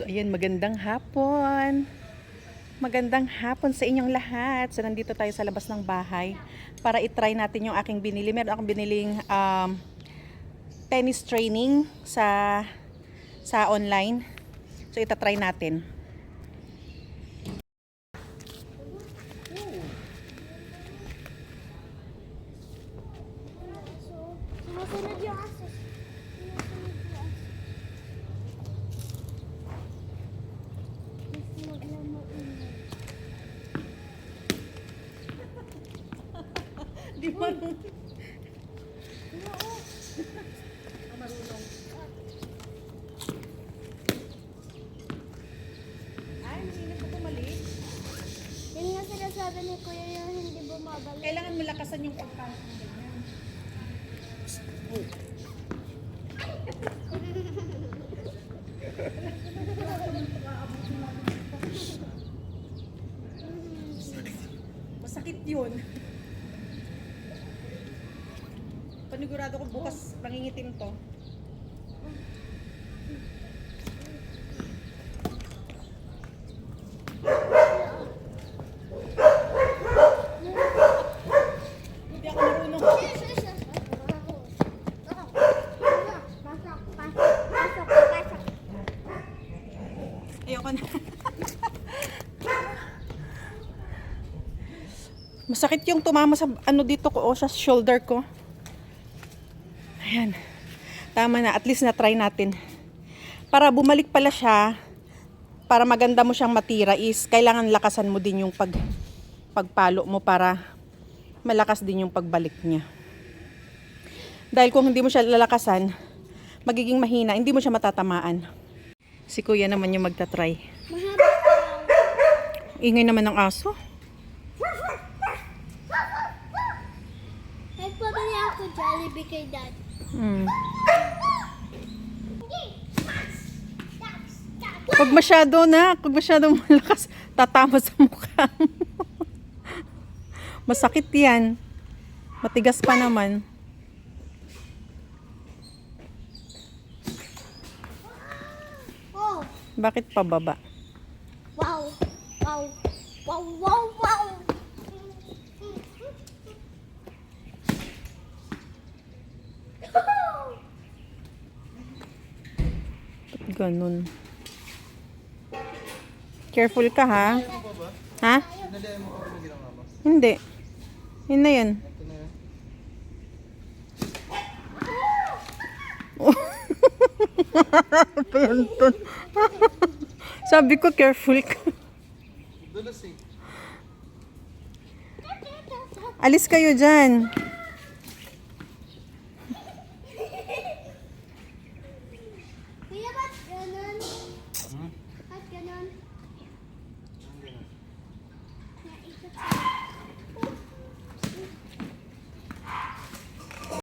So ayan, magandang hapon. Magandang hapon sa inyong lahat. So nandito tayo sa labas ng bahay para i-try natin yung aking binili. Meron akong biniling tennis training sa online. So ita-try natin. Sumusunod yung aso. Di ba? Marunong. Ay, masinip ko bumalik. Yun nga sinasabi ni Kuya yung hindi bumabalik. Kailangan mo lakasan yung pagpasok ng ganyan. Masakit yun. Panigurado ko bukas mangingitim to. Hindi ako marunong. Ayoko na. Masakit yung tumama sa dito ko o sa shoulder ko. Ayan. Tama na, at least na-try natin. Para bumalik pala siya, para maganda mo siyang matira is kailangan lakasan mo din yung pagpalo mo para malakas din yung pagbalik niya. Dahil kung hindi mo siya lalakasan, magiging mahina, hindi mo siya matatamaan. Si Kuya naman yung magta-try. Ingay naman ng aso. Nagpabili ako Jollibee kay Dad. Pag masyado malakas, tatama sa mukha mo. Masakit yan. Matigas pa naman. Oh, Bakit pababa? wow. Wow. Wow, wow, wow. Ba't ganun? Careful ka ha? Ha? Hindi. Yun na yan. Pantun. Sabi ko careful ka. Alis kayo dyan.